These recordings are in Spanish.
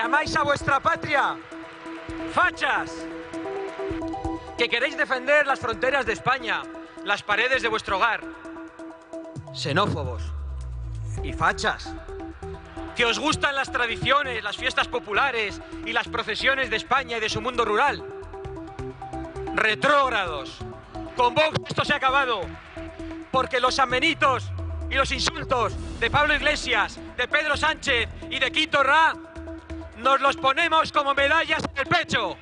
¿Amáis a vuestra patria? ¡Fachas! Que queréis defender las fronteras de España, las paredes de vuestro hogar. Xenófobos y fachas. Que os gustan las tradiciones, las fiestas populares y las procesiones de España y de su mundo rural. Retrógrados. Con Vox esto se ha acabado. Porque los amenitos y los insultos de Pablo Iglesias, de Pedro Sánchez y de Quito Ra nos los ponemos como medallas en el pecho.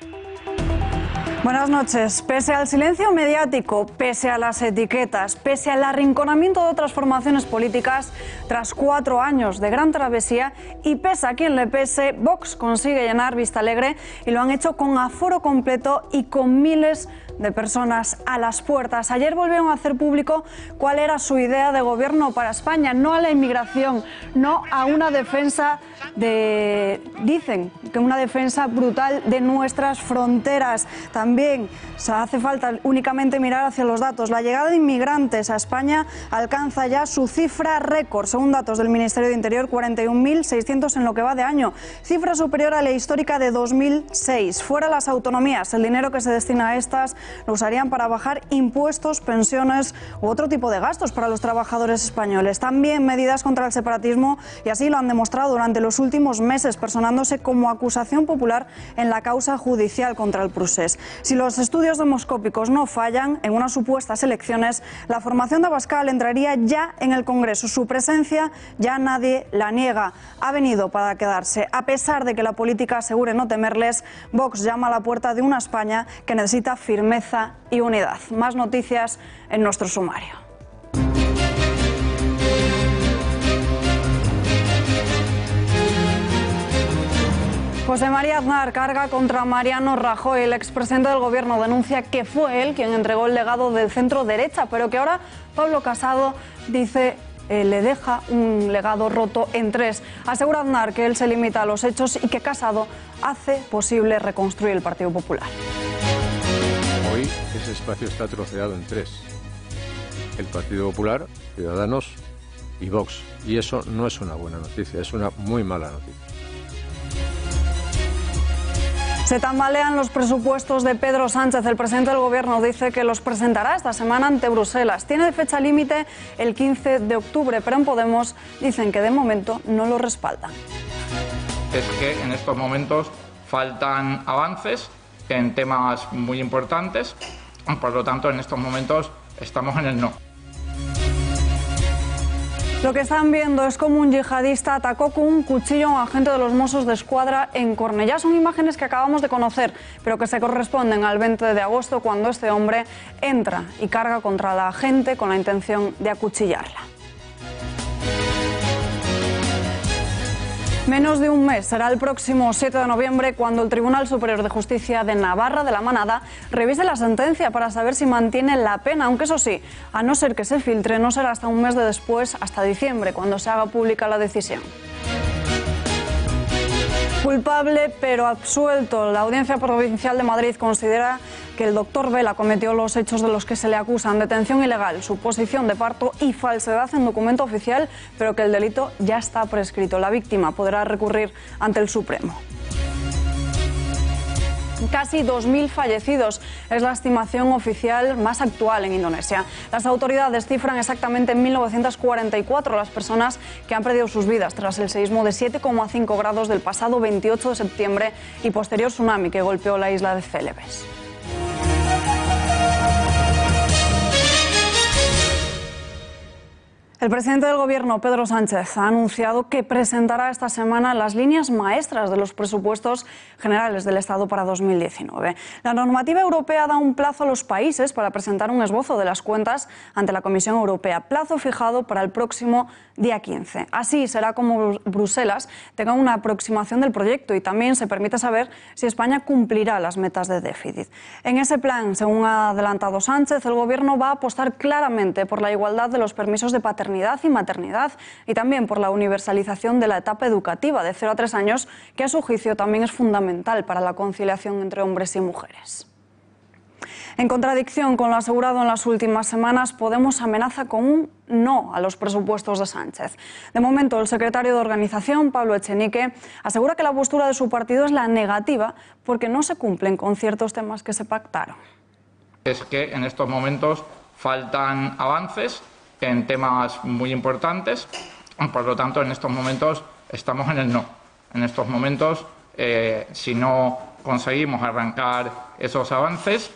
Buenas noches. Pese al silencio mediático, pese a las etiquetas, pese al arrinconamiento de otras formaciones políticas, tras 4 años de gran travesía y pese a quien le pese, Vox consigue llenar Vistalegre y lo han hecho con aforo completo y con miles de personas a las puertas. Ayer volvieron a hacer público cuál era su idea de gobierno para España, no a la inmigración, no a una defensa dicen que una defensa brutal de nuestras fronteras. También hace falta únicamente mirar hacia los datos. La llegada de inmigrantes a España alcanza ya su cifra récord, según datos del Ministerio de Interior, 41.600 en lo que va de año, cifra superior a la histórica de 2006. Fuera las autonomías, el dinero que se destina a estas lo usarían para bajar impuestos, pensiones u otro tipo de gastos para los trabajadores españoles. También medidas contra el separatismo, y así lo han demostrado durante los últimos meses, personándose como acusación popular en la causa judicial contra el procés. Si los estudios demoscópicos no fallan, en unas supuestas elecciones, la formación de Abascal entraría ya en el Congreso. Su presencia ya nadie la niega. Ha venido para quedarse. A pesar de que la política asegure no temerles, Vox llama a la puerta de una España que necesita firmeza y unidad. Más noticias en nuestro sumario. José María Aznar carga contra Mariano Rajoy. El expresidente del Gobierno denuncia que fue él quien entregó el legado del centro derecha, pero que ahora Pablo Casado dice le deja un legado roto en 3. Asegura Aznar que él se limita a los hechos y que Casado hace posible reconstruir el Partido Popular. Hoy ese espacio está troceado en 3. El Partido Popular, Ciudadanos y Vox. Y eso no es una buena noticia, es una muy mala noticia. Se tambalean los presupuestos de Pedro Sánchez. El presidente del Gobierno dice que los presentará esta semana ante Bruselas. Tiene fecha límite el 15 de octubre, pero en Podemos dicen que de momento no lo respaldan. Es que en estos momentos faltan avances en temas muy importantes, por lo tanto en estos momentos estamos en el no. Lo que están viendo es como un yihadista atacó con un cuchillo a un agente de los Mossos de Escuadra en Cornellá. Son imágenes que acabamos de conocer, pero que se corresponden al 20 de agosto, cuando este hombre entra y carga contra la agente con la intención de acuchillarla. Menos de un mes, será el próximo 7 de noviembre cuando el Tribunal Superior de Justicia de Navarra de la Manada revise la sentencia para saber si mantiene la pena, aunque eso sí, a no ser que se filtre, no será hasta un mes de después, hasta diciembre, cuando se haga pública la decisión. Culpable pero absuelto. La Audiencia Provincial de Madrid considera que el doctor Vela cometió los hechos de los que se le acusan: detención ilegal, suposición de parto y falsedad en documento oficial, pero que el delito ya está prescrito. La víctima podrá recurrir ante el Supremo. Casi 2.000 fallecidos es la estimación oficial más actual en Indonesia. Las autoridades cifran exactamente en 1944 las personas que han perdido sus vidas tras el seísmo de 7,5 grados del pasado 28 de septiembre y posterior tsunami que golpeó la isla de Celebes. El presidente del Gobierno, Pedro Sánchez, ha anunciado que presentará esta semana las líneas maestras de los presupuestos generales del Estado para 2019. La normativa europea da un plazo a los países para presentar un esbozo de las cuentas ante la Comisión Europea, plazo fijado para el próximo día 15. Así será como Bruselas tenga una aproximación del proyecto y también se permite saber si España cumplirá las metas de déficit. En ese plan, según ha adelantado Sánchez, el Gobierno va a apostar claramente por la igualdad de los permisos de paternidad y maternidad y también por la universalización de la etapa educativa de 0 a 3 años, que a su juicio también es fundamental para la conciliación entre hombres y mujeres. En contradicción con lo asegurado en las últimas semanas, Podemos amenaza con un no a los presupuestos de Sánchez. De momento, el secretario de Organización, Pablo Echenique, asegura que la postura de su partido es la negativa porque no se cumplen con ciertos temas que se pactaron. Es que en estos momentos faltan avances en temas muy importantes, por lo tanto, en estos momentos estamos en el no. En estos momentos, si no conseguimos arrancar esos avances,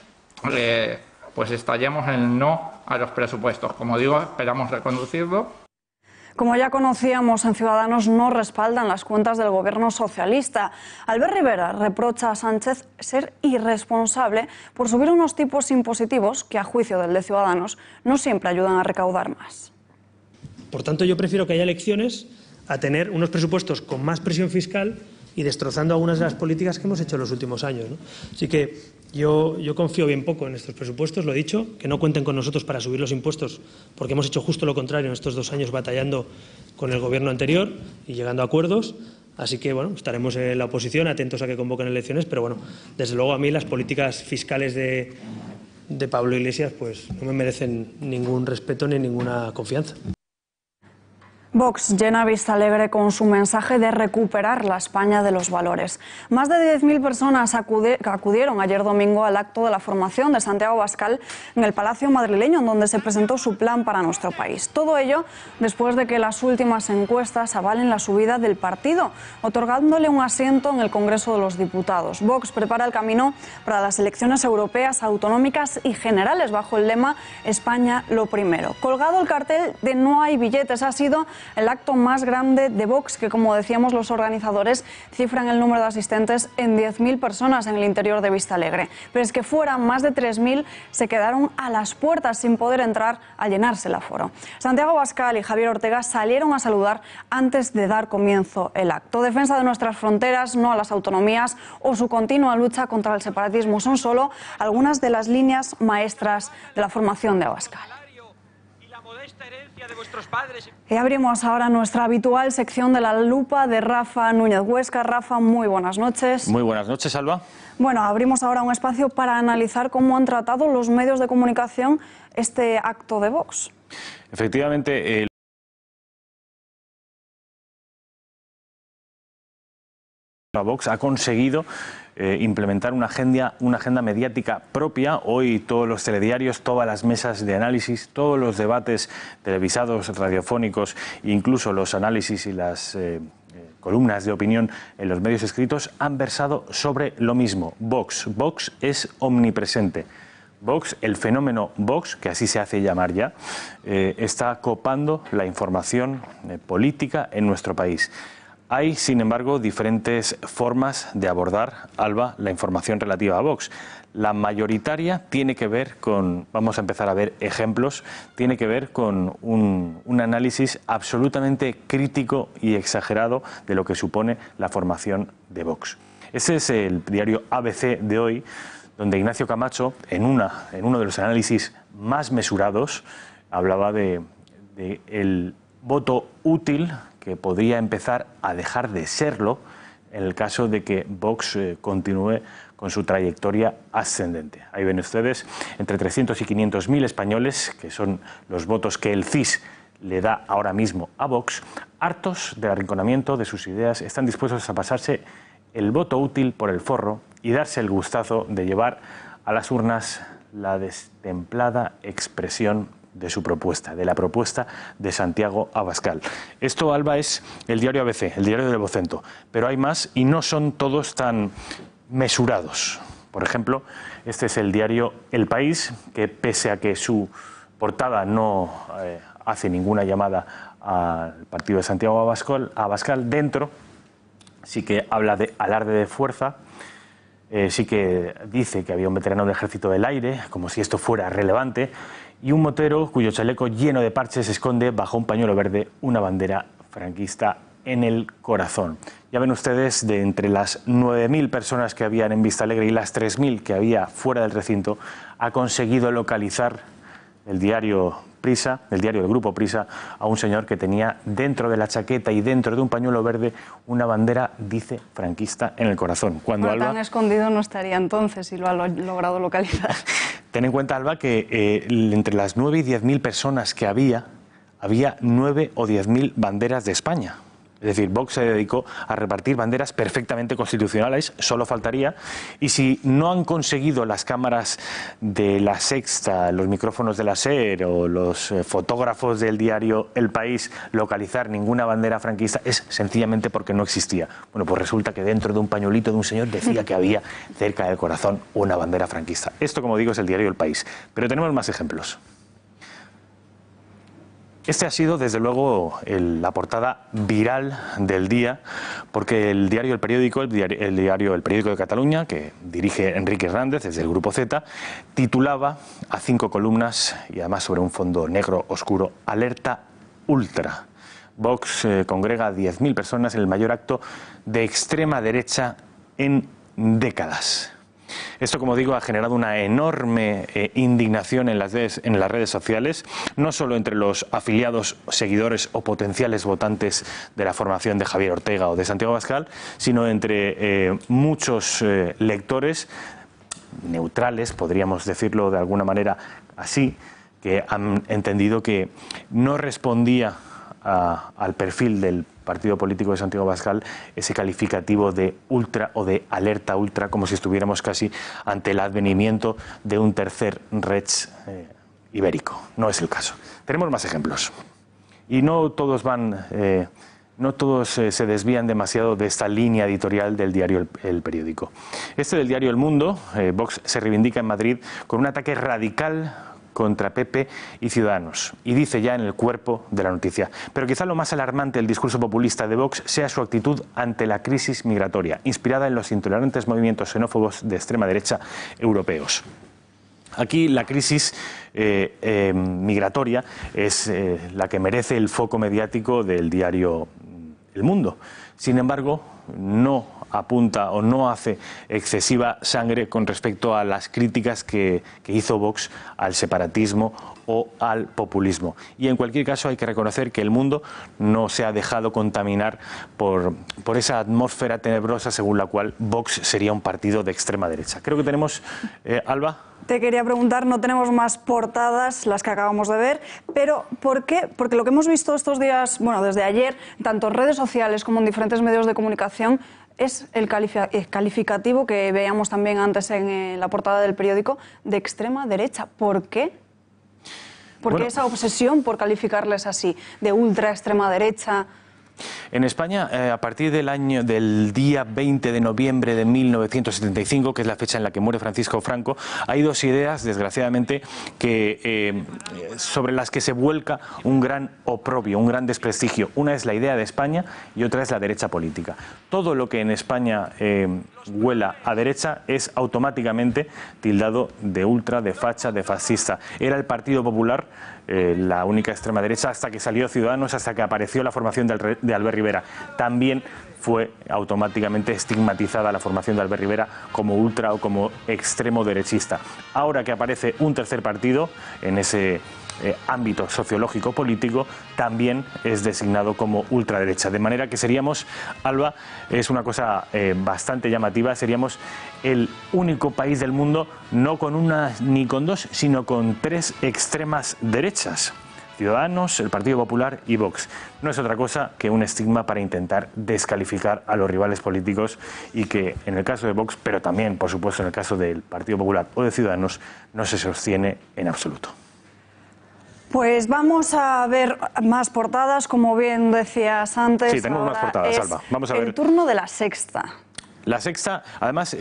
pues estaríamos en el no a los presupuestos. Como digo, esperamos reconducirlo. Como ya conocíamos, en Ciudadanos no respaldan las cuentas del Gobierno socialista. Albert Rivera reprocha a Sánchez ser irresponsable por subir unos tipos impositivos que, a juicio del de Ciudadanos, no siempre ayudan a recaudar más. Por tanto, yo prefiero que haya elecciones a tener unos presupuestos con más presión fiscal y destrozando algunas de las políticas que hemos hecho en los últimos años, ¿no? Así que yo confío bien poco en estos presupuestos, lo he dicho, que no cuenten con nosotros para subir los impuestos, porque hemos hecho justo lo contrario en estos 2 años batallando con el Gobierno anterior y llegando a acuerdos. Así que, bueno, estaremos en la oposición, atentos a que convoquen elecciones, pero, bueno, desde luego a mí las políticas fiscales de Pablo Iglesias pues no me merecen ningún respeto ni ninguna confianza. Vox llena Vistalegre con su mensaje de recuperar la España de los valores. Más de 10.000 personas acudieron ayer domingo al acto de la formación de Santiago Abascal en el Palacio madrileño, en donde se presentó su plan para nuestro país. Todo ello después de que las últimas encuestas avalen la subida del partido, otorgándole un asiento en el Congreso de los Diputados. Vox prepara el camino para las elecciones europeas, autonómicas y generales bajo el lema España lo primero. Colgado el cartel de No hay billetes, ha sido el acto más grande de Vox, que, como decíamos, los organizadores cifran el número de asistentes en 10.000 personas en el interior de Vistalegre. Pero es que fuera, más de 3.000 se quedaron a las puertas sin poder entrar a llenarse el aforo. Santiago Abascal y Javier Ortega salieron a saludar antes de dar comienzo el acto. Defensa de nuestras fronteras, no a las autonomías o su continua lucha contra el separatismo son solo algunas de las líneas maestras de la formación de Abascal. Y abrimos ahora nuestra habitual sección de la lupa de Rafa Núñez Huesca. Rafa, muy buenas noches. Muy buenas noches, Alba. Bueno, abrimos ahora un espacio para analizar cómo han tratado los medios de comunicación este acto de Vox. Efectivamente, Vox ha conseguido implementar una agenda mediática propia. Hoy todos los telediarios, todas las mesas de análisis, todos los debates televisados, radiofónicos, incluso los análisis y las columnas de opinión en los medios escritos han versado sobre lo mismo. Vox. Vox es omnipresente. Vox, el fenómeno Vox, que así se hace llamar ya, está copando la información política en nuestro país. Hay, sin embargo, diferentes formas de abordar, Alba, la información relativa a Vox. La mayoritaria tiene que ver con, vamos a empezar a ver ejemplos, tiene que ver con un análisis absolutamente crítico y exagerado de lo que supone la formación de Vox. Ese es el diario ABC de hoy, donde Ignacio Camacho, en uno de los análisis más mesurados, hablaba de el voto útil que podría empezar a dejar de serlo en el caso de que Vox continúe con su trayectoria ascendente. Ahí ven ustedes, entre 300 y 500.000 españoles, que son los votos que el CIS le da ahora mismo a Vox, hartos del arrinconamiento de sus ideas, están dispuestos a pasarse el voto útil por el forro y darse el gustazo de llevar a las urnas la destemplada expresión de su propuesta, de la propuesta de Santiago Abascal. Esto, Alba, es el diario ABC, el diario del Vocento, pero hay más y no son todos tan mesurados. Por ejemplo, este es el diario El País, que pese a que su portada no hace ninguna llamada al partido de Santiago Abascal. Dentro sí que habla de alarde de fuerza, sí que dice que había un veterano del Ejército del Aire, como si esto fuera relevante, y un motero cuyo chaleco lleno de parches esconde bajo un pañuelo verde una bandera franquista en el corazón. Ya ven ustedes, de entre las 9.000 personas que habían en Vistalegre y las 3.000 que había fuera del recinto, ha conseguido localizar el diario Prisa, el diario del Grupo Prisa, a un señor que tenía dentro de la chaqueta y dentro de un pañuelo verde una bandera, dice, franquista en el corazón. Cuando Bueno, Alba, tan escondido no estaría entonces si lo ha logrado localizar. ten en cuenta, Alba, que entre las 9 y 10.000 personas que había 9 o 10.000 banderas de España. Es decir, Vox se dedicó a repartir banderas perfectamente constitucionales, solo faltaría. Y si no han conseguido las cámaras de La Sexta, los micrófonos de la SER o los fotógrafos del diario El País localizar ninguna bandera franquista, es sencillamente porque no existía. Bueno, pues resulta que dentro de un pañuelito de un señor decía que había cerca del corazón una bandera franquista. Esto, como digo, es el diario El País. Pero tenemos más ejemplos. Este ha sido, desde luego, la portada viral del día, porque el diario El Periódico, el Periódico de Cataluña, que dirige Enrique Hernández desde el Grupo Z, titulaba a 5 columnas y además sobre un fondo negro oscuro: Alerta Ultra. Vox congrega a 10.000 personas en el mayor acto de extrema derecha en décadas. Esto, como digo, ha generado una enorme indignación en las redes sociales, no solo entre los afiliados, seguidores o potenciales votantes de la formación de Javier Ortega o de Santiago Abascal, sino entre muchos lectores neutrales, podríamos decirlo de alguna manera así, que han entendido que no respondía al perfil del partido político de Santiago Abascal ese calificativo de ultra o de alerta ultra, como si estuviéramos casi ante el advenimiento de un tercer Reich ibérico. No es el caso. Tenemos más ejemplos. Y no todos se desvían demasiado de esta línea editorial del diario El Periódico. Este del diario El Mundo, Vox se reivindica en Madrid con un ataque radical contra PP y Ciudadanos, y dice ya en el cuerpo de la noticia: pero quizá lo más alarmante del discurso populista de Vox sea su actitud ante la crisis migratoria, inspirada en los intolerantes movimientos xenófobos de extrema derecha europeos. Aquí la crisis migratoria es la que merece el foco mediático del diario El Mundo. Sin embargo, no apunta o no hace excesiva sangre con respecto a las críticas que hizo Vox al separatismo o al populismo. Y en cualquier caso hay que reconocer que El Mundo no se ha dejado contaminar por esa atmósfera tenebrosa según la cual Vox sería un partido de extrema derecha. Creo que tenemos, Alba. Te quería preguntar, no tenemos más portadas, las que acabamos de ver, pero ¿por qué? Porque lo que hemos visto estos días, bueno, desde ayer, tanto en redes sociales como en diferentes medios de comunicación, es el calificativo que veíamos también antes en la portada del periódico de extrema derecha. ¿Por qué? ¿Por qué esa obsesión por calificarles así, de ultra extrema derecha? En España, a partir del día 20 de noviembre de 1975, que es la fecha en la que muere Francisco Franco, hay dos ideas, desgraciadamente, sobre las que se vuelca un gran oprobio, un gran desprestigio. Una es la idea de España y otra es la derecha política. Todo lo que en España huela a derecha es automáticamente tildado de ultra, de facha, de fascista. Era el Partido Popular la única extrema derecha hasta que salió Ciudadanos, hasta que apareció la formación de Albert Rivera. También fue automáticamente estigmatizada la formación de Albert Rivera como ultra o como extremo derechista. Ahora que aparece un tercer partido en ese ámbito sociológico político, también es designado como ultraderecha. De manera que seríamos, Alba, es una cosa bastante llamativa, seríamos el único país del mundo, no con una ni con dos, sino con tres extremas derechas: Ciudadanos, el Partido Popular y Vox. No es otra cosa que un estigma para intentar descalificar a los rivales políticos, y que en el caso de Vox, pero también, por supuesto, en el caso del Partido Popular o de Ciudadanos, no se sostiene en absoluto. Pues vamos a ver más portadas, como bien decías antes. Sí, tenemos más portadas, Alba. Vamos a ver. El turno de La Sexta. La Sexta, además,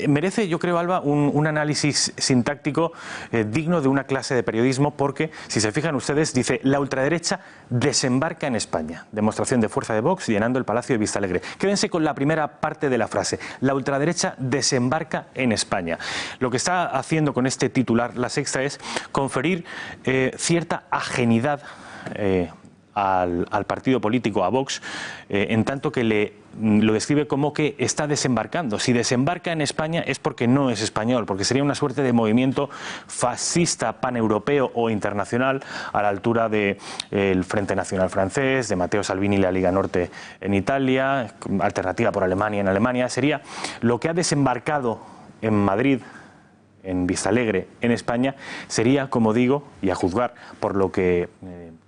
merece, yo creo, Alba, un análisis sintáctico digno de una clase de periodismo, porque, si se fijan ustedes, dice: la ultraderecha desembarca en España. Demostración de fuerza de Vox llenando el Palacio de Vistalegre. Quédense con la primera parte de la frase: la ultraderecha desembarca en España. Lo que está haciendo con este titular La Sexta es conferir cierta ajenidad al partido político, a Vox, en tanto que lo describe como que está desembarcando. Si desembarca en España es porque no es español, porque sería una suerte de movimiento fascista paneuropeo o internacional a la altura del Frente Nacional francés, de Matteo Salvini y la Liga Norte en Italia, Alternativa por Alemania en Alemania. Sería lo que ha desembarcado en Madrid, en Vistalegre, en España, sería, como digo, y a juzgar por lo que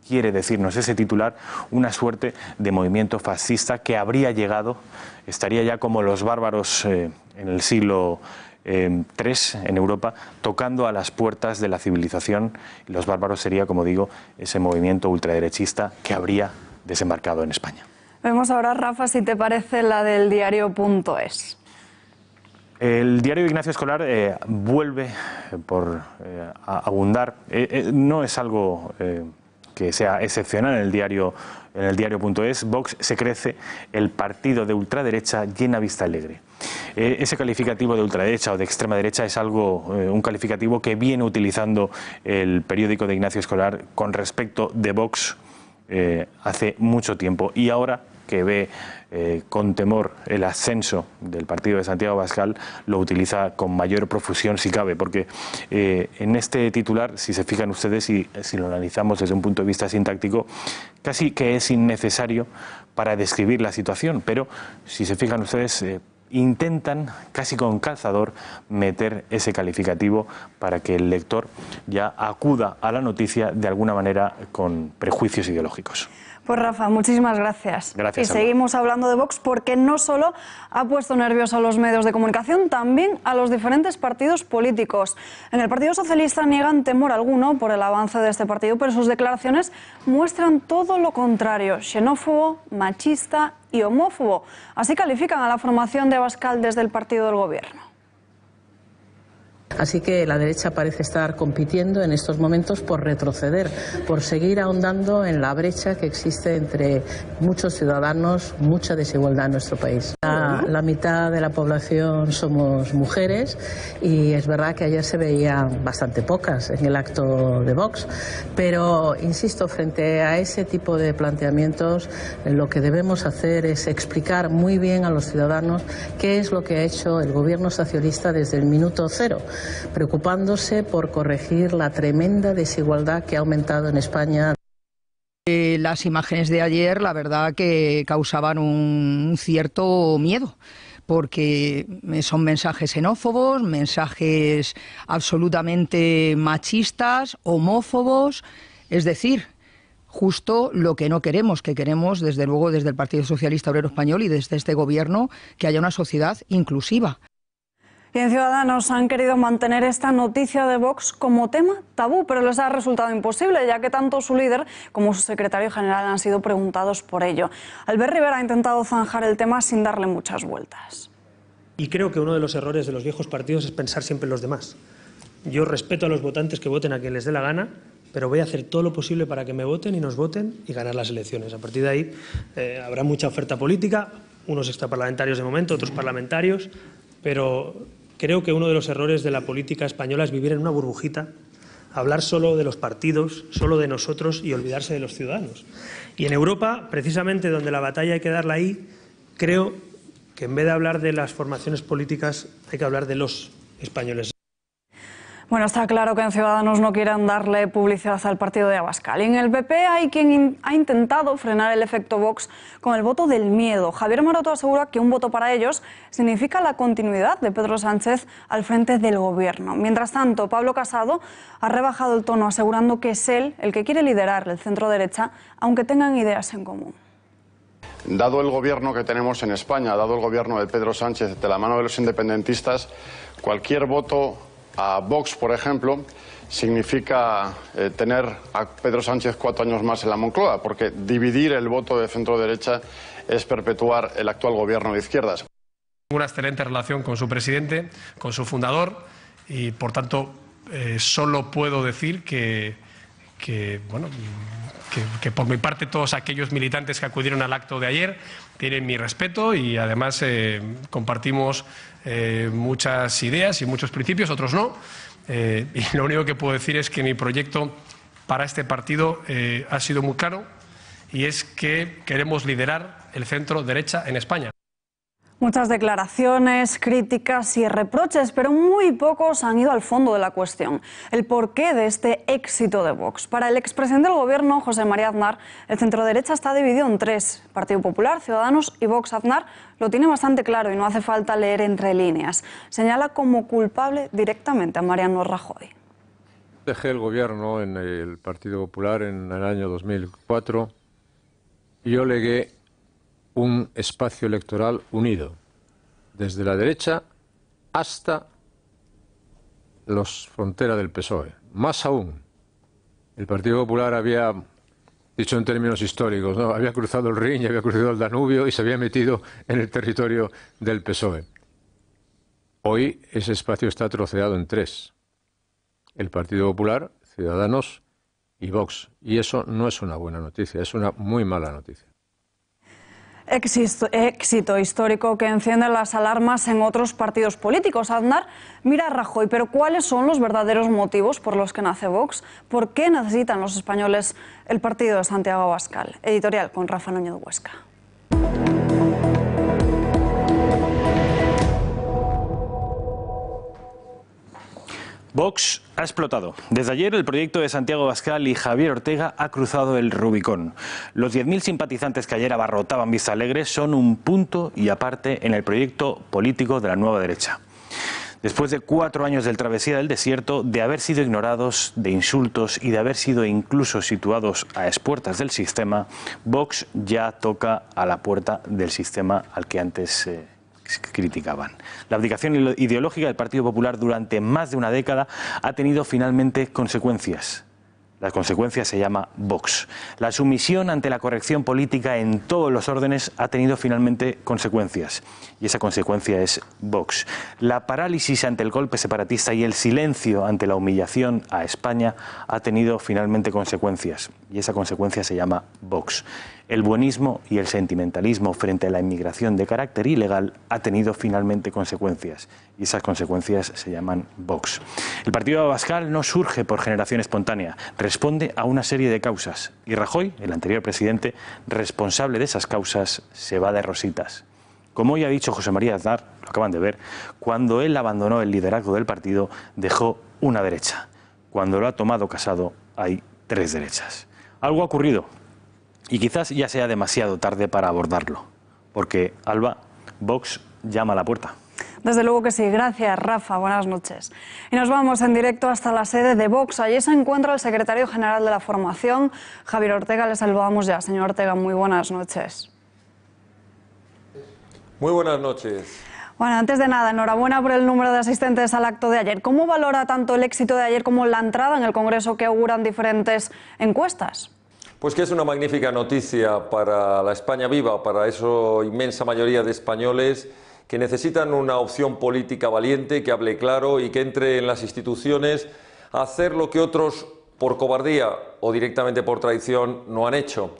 quiere decirnos ese titular, una suerte de movimiento fascista que habría llegado, estaría ya como los bárbaros en el siglo III en Europa, tocando a las puertas de la civilización. Y los bárbaros sería, como digo, ese movimiento ultraderechista que habría desembarcado en España. Vemos ahora, Rafa, si te parece la del diario.es. El diario de Ignacio Escolar vuelve por abundar. No es algo que sea excepcional en el diario.es. Vox se crece, el partido de ultraderecha llena Vistalegre. Ese calificativo de ultraderecha o de extrema derecha es un calificativo que viene utilizando el periódico de Ignacio Escolar con respecto de Vox hace mucho tiempo, y ahora que ve con temor el ascenso del partido de Santiago Abascal, lo utiliza con mayor profusión si cabe, porque en este titular, si se fijan ustedes y si lo analizamos desde un punto de vista sintáctico, casi que es innecesario para describir la situación, pero si se fijan ustedes, intentan casi con calzador meter ese calificativo para que el lector ya acuda a la noticia de alguna manera con prejuicios ideológicos. Pues Rafa, muchísimas gracias. Gracias. Y seguimos hablando de Vox, porque no solo ha puesto nerviosos a los medios de comunicación, también a los diferentes partidos políticos. En el Partido Socialista niegan temor alguno por el avance de este partido, pero sus declaraciones muestran todo lo contrario: xenófobo, machista y homófobo. Así califican a la formación de Abascal desde el partido del gobierno. Así que la derecha parece estar compitiendo en estos momentos por retroceder, por seguir ahondando en la brecha que existe entre muchos ciudadanos, mucha desigualdad en nuestro país. La mitad de la población somos mujeres, y es verdad que ayer se veían bastante pocas en el acto de Vox, pero insisto, frente a ese tipo de planteamientos, lo que debemos hacer es explicar muy bien a los ciudadanos qué es lo que ha hecho el gobierno socialista desde el minuto cero, preocupándose por corregir la tremenda desigualdad que ha aumentado en España. Las imágenes de ayer, la verdad, que causaban un cierto miedo, porque son mensajes xenófobos, mensajes absolutamente machistas, homófobos, es decir, justo lo que no queremos, que queremos, desde luego, desde el Partido Socialista Obrero Español y desde este gobierno, que haya una sociedad inclusiva. Y en Ciudadanos han querido mantener esta noticia de Vox como tema tabú, pero les ha resultado imposible, ya que tanto su líder como su secretario general han sido preguntados por ello. Albert Rivera ha intentado zanjar el tema sin darle muchas vueltas. Y creo que uno de los errores de los viejos partidos es pensar siempre en los demás. Yo respeto a los votantes que voten a quien les dé la gana, pero voy a hacer todo lo posible para que me voten y nos voten y ganar las elecciones. A partir de ahí habrá mucha oferta política, unos extraparlamentarios de momento, otros parlamentarios, pero creo que uno de los errores de la política española es vivir en una burbujita, hablar solo de los partidos, solo de nosotros, y olvidarse de los ciudadanos. Y en Europa, precisamente donde la batalla hay que darla ahí, creo que en vez de hablar de las formaciones políticas hay que hablar de los españoles. Bueno, está claro que en Ciudadanos no quieren darle publicidad al partido de Abascal. Y en el PP hay quien ha intentado frenar el efecto Vox con el voto del miedo. Javier Maroto asegura que un voto para ellos significa la continuidad de Pedro Sánchez al frente del gobierno. Mientras tanto, Pablo Casado ha rebajado el tono, asegurando que es él el que quiere liderar el centro-derecha, aunque tengan ideas en común. Dado el gobierno que tenemos en España, dado el gobierno de Pedro Sánchez de la mano de los independentistas, cualquier voto a Vox, por ejemplo, significa tener a Pedro Sánchez 4 años más en la Moncloa, porque dividir el voto de centro-derecha es perpetuar el actual gobierno de izquierdas. una excelente relación con su presidente, con su fundador, y por tanto solo puedo decir que por mi parte todos aquellos militantes que acudieron al acto de ayer tienen mi respeto y además compartimos muchas ideas y muchos principios, otros no. Y lo único que puedo decir es que mi proyecto para este partido ha sido muy claro, y es que queremos liderar el centro derecha en España. Muchas declaraciones, críticas y reproches, pero muy pocos han ido al fondo de la cuestión, el porqué de este éxito de Vox. Para el expresidente del Gobierno, José María Aznar, el centro-derecha está dividido en tres: Partido Popular, Ciudadanos y Vox. Aznar lo tiene bastante claro y no hace falta leer entre líneas. Señala como culpable directamente a Mariano Rajoy. Dejé el Gobierno en el Partido Popular en el año 2004 y yo legué un espacio electoral unido, desde la derecha hasta las fronteras del PSOE. Más aún, el Partido Popular había, dicho en términos históricos, ¿no?, había cruzado el Rin y había cruzado el Danubio y se había metido en el territorio del PSOE. Hoy ese espacio está troceado en tres: el Partido Popular, Ciudadanos y Vox. Y eso no es una buena noticia, es una muy mala noticia. Éxito histórico que enciende las alarmas en otros partidos políticos. Aznar mira a Rajoy, pero ¿cuáles son los verdaderos motivos por los que nace Vox? ¿Por qué necesitan los españoles el partido de Santiago Abascal? Editorial con Rafa Núñez Huesca. Vox ha explotado. Desde ayer el proyecto de Santiago Abascal y Javier Ortega ha cruzado el Rubicón. Los 10.000 simpatizantes que ayer abarrotaban Vista Alegre son un punto y aparte en el proyecto político de la nueva derecha. Después de 4 años del travesía del desierto, de haber sido ignorados, de insultos y de haber sido incluso situados a expuertas del sistema, Vox ya toca a la puerta del sistema al que antes criticaban. La abdicación ideológica del Partido Popular durante más de una década ha tenido finalmente consecuencias. La consecuencia se llama Vox. La sumisión ante la corrección política en todos los órdenes ha tenido finalmente consecuencias. Y esa consecuencia es Vox. La parálisis ante el golpe separatista y el silencio ante la humillación a España ha tenido finalmente consecuencias. Y esa consecuencia se llama Vox. El buenismo y el sentimentalismo frente a la inmigración de carácter ilegal ha tenido finalmente consecuencias. Y esas consecuencias se llaman Vox. El partido de Abascal no surge por generación espontánea, responde a una serie de causas. Y Rajoy, el anterior presidente, responsable de esas causas, se va de rositas. Como hoy ha dicho José María Aznar, lo acaban de ver, cuando él abandonó el liderazgo del partido, dejó una derecha. Cuando lo ha tomado Casado, hay 3 derechas. Algo ha ocurrido. Y quizás ya sea demasiado tarde para abordarlo, porque, Alba, Vox llama a la puerta. Desde luego que sí. Gracias, Rafa. Buenas noches. Y nos vamos en directo hasta la sede de Vox. Allí se encuentra el secretario general de la formación, Javier Ortega. Le saludamos ya. Señor Ortega, muy buenas noches. Muy buenas noches. Bueno, antes de nada, enhorabuena por el número de asistentes al acto de ayer. ¿Cómo valora tanto el éxito de ayer como la entrada en el Congreso que auguran diferentes encuestas? Pues que es una magnífica noticia para la España viva, para esa inmensa mayoría de españoles que necesitan una opción política valiente, que hable claro y que entre en las instituciones a hacer lo que otros por cobardía o directamente por traición no han hecho.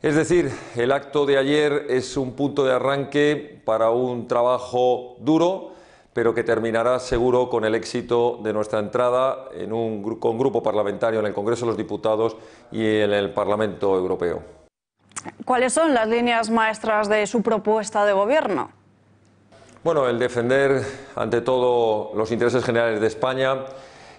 Es decir, el acto de ayer es un punto de arranque para un trabajo duro, pero que terminará seguro con el éxito de nuestra entrada con grupo parlamentario en el Congreso de los Diputados y en el Parlamento Europeo. ¿Cuáles son las líneas maestras de su propuesta de gobierno? Bueno, el defender ante todo los intereses generales de España,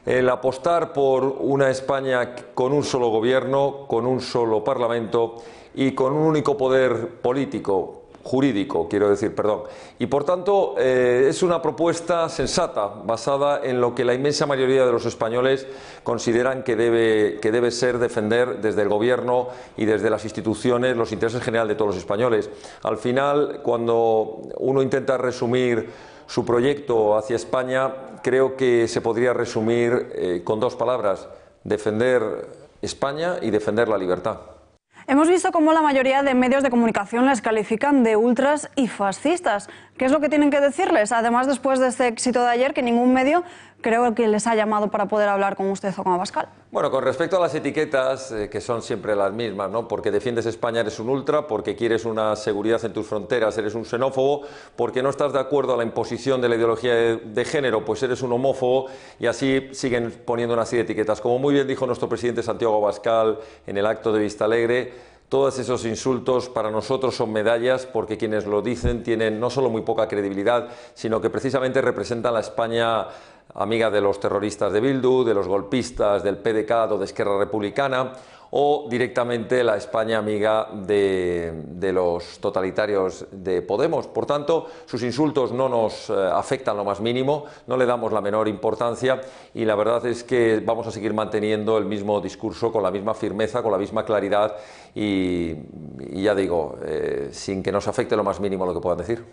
el apostar por una España con un solo gobierno, con un solo Parlamento y con un único poder político, jurídico, quiero decir, perdón. Y por tanto es una propuesta sensata, basada en lo que la inmensa mayoría de los españoles consideran que debe ser defender desde el Gobierno y desde las instituciones los intereses generales de todos los españoles. Al final, cuando uno intenta resumir su proyecto hacia España, creo que se podría resumir con 2 palabras: defender España y defender la libertad. Hemos visto cómo la mayoría de medios de comunicación les califican de ultras y fascistas. ¿Qué es lo que tienen que decirles? Además, después de este éxito de ayer, que ningún medio creo que les ha llamado para poder hablar con usted o con Abascal. Bueno, con respecto a las etiquetas, que son siempre las mismas, ¿no? Porque defiendes España eres un ultra, porque quieres una seguridad en tus fronteras eres un xenófobo, porque no estás de acuerdo a la imposición de la ideología de género, pues eres un homófobo, y así siguen poniendo una serie de etiquetas. Como muy bien dijo nuestro presidente Santiago Abascal en el acto de Vistalegre, todos esos insultos para nosotros son medallas, porque quienes lo dicen tienen no solo muy poca credibilidad, sino que precisamente representan la España amiga de los terroristas de Bildu, de los golpistas del PDeCAT o de Esquerra Republicana, o directamente la España amiga de los totalitarios de Podemos. Por tanto, sus insultos no nos afectan lo más mínimo, no le damos la menor importancia, y la verdad es que vamos a seguir manteniendo el mismo discurso con la misma firmeza, con la misma claridad y ya digo, sin que nos afecte lo más mínimo lo que puedan decir.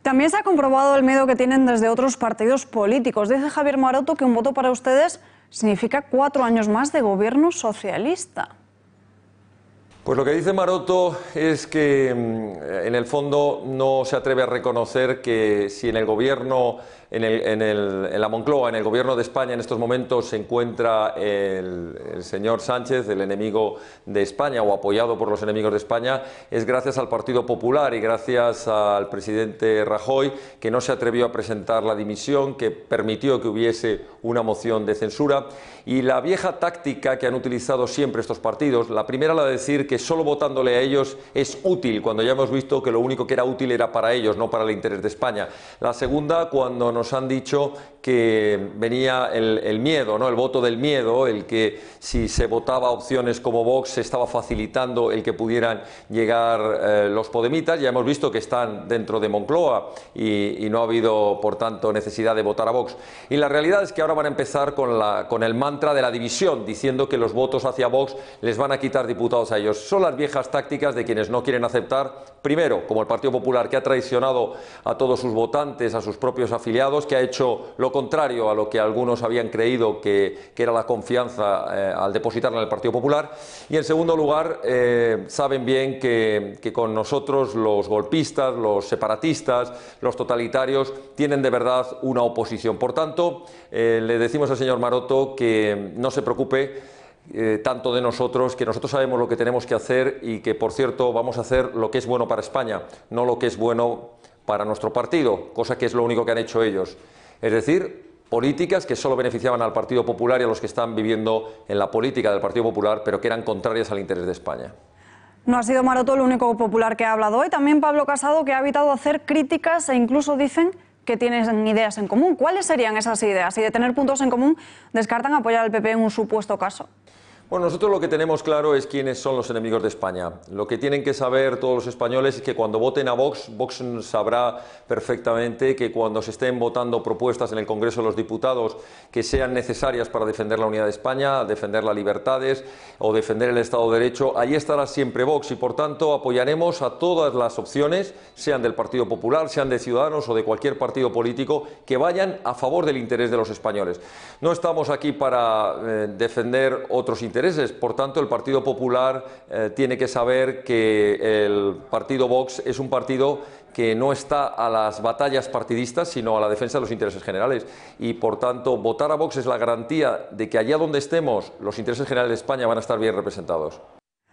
También se ha comprobado el miedo que tienen desde otros partidos políticos. Dice Javier Maroto que un voto para ustedes significa 4 años más de gobierno socialista. Pues lo que dice Maroto es que en el fondo no se atreve a reconocer que si en el gobierno, en la Moncloa, en el gobierno de España en estos momentos se encuentra el señor Sánchez, el enemigo de España o apoyado por los enemigos de España, es gracias al Partido Popular y gracias al presidente Rajoy, que no se atrevió a presentar la dimisión, que permitió que hubiese una moción de censura. Y la vieja táctica que han utilizado siempre estos partidos, la primera la de decir que solo votándole a ellos es útil, cuando ya hemos visto que lo único que era útil era para ellos, no para el interés de España. La segunda, cuando nos han dicho que venía el miedo, ¿no? El voto del miedo, el que si se votaba opciones como Vox se estaba facilitando el que pudieran llegar los podemitas. Ya hemos visto que están dentro de Moncloa y no ha habido, por tanto, necesidad de votar a Vox. Y la realidad es que ahora van a empezar con el mantra de la división, diciendo que los votos hacia Vox les van a quitar diputados a ellos. Son las viejas tácticas de quienes no quieren aceptar, primero, como el Partido Popular, que ha traicionado a todos sus votantes, a sus propios afiliados, que ha hecho lo contrario a lo que algunos habían creído que era la confianza al depositarla en el Partido Popular. Y en segundo lugar, saben bien que con nosotros los golpistas, los separatistas, los totalitarios tienen de verdad una oposición. Por tanto, le decimos al señor Maroto que no se preocupe tanto de nosotros, que nosotros sabemos lo que tenemos que hacer y que, por cierto, vamos a hacer lo que es bueno para España, no lo que es bueno para nuestro partido, cosa que es lo único que han hecho ellos. Es decir, políticas que solo beneficiaban al Partido Popular y a los que están viviendo en la política del Partido Popular, pero que eran contrarias al interés de España. No ha sido Maroto el único popular que ha hablado hoy, también Pablo Casado, que ha evitado hacer críticas e incluso dicen que tienen ideas en común. ¿Cuáles serían esas ideas? Y de tener puntos en común, descartan apoyar al PP en un supuesto caso. Bueno, nosotros lo que tenemos claro es quiénes son los enemigos de España. Lo que tienen que saber todos los españoles es que cuando voten a Vox, Vox sabrá perfectamente que cuando se estén votando propuestas en el Congreso de los Diputados que sean necesarias para defender la unidad de España, defender las libertades o defender el Estado de Derecho, ahí estará siempre Vox y, por tanto, apoyaremos a todas las opciones, sean del Partido Popular, sean de Ciudadanos o de cualquier partido político, que vayan a favor del interés de los españoles. No estamos aquí para defender otros intereses. Por tanto, el Partido Popular tiene que saber que el partido Vox es un partido que no está a las batallas partidistas, sino a la defensa de los intereses generales. Y, por tanto, votar a Vox es la garantía de que allá donde estemos, los intereses generales de España van a estar bien representados.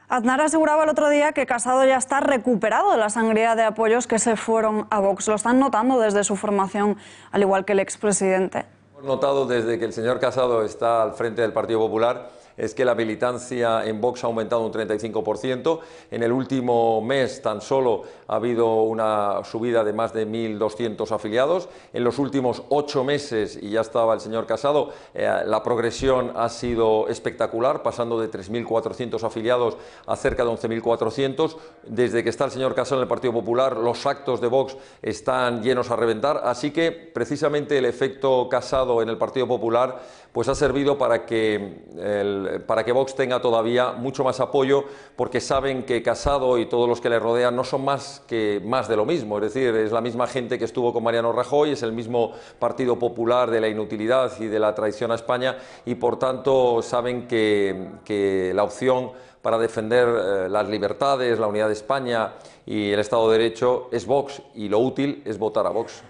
Aznar aseguraba el otro día que Casado ya está recuperado de la sangría de apoyos que se fueron a Vox. Lo están notando desde su formación, al igual que el expresidente. Hemos notado desde que el señor Casado está al frente del Partido Popular es que la militancia en Vox ha aumentado un 35%. En el último mes tan solo ha habido una subida de más de 1.200 afiliados. En los últimos 8 meses, y ya estaba el señor Casado, la progresión ha sido espectacular, pasando de 3.400 afiliados a cerca de 11.400. Desde que está el señor Casado en el Partido Popular, los actos de Vox están llenos a reventar. Así que, precisamente, el efecto Casado pasado en el Partido Popular, pues ha servido para que Vox tenga todavía mucho más apoyo, porque saben que Casado y todos los que le rodean no son más de lo mismo. Es decir, es la misma gente que estuvo con Mariano Rajoy, es el mismo Partido Popular de la inutilidad y de la traición a España, y por tanto saben que la opción para defender las libertades, la unidad de España y el Estado de Derecho es Vox, y lo útil es votar a Vox.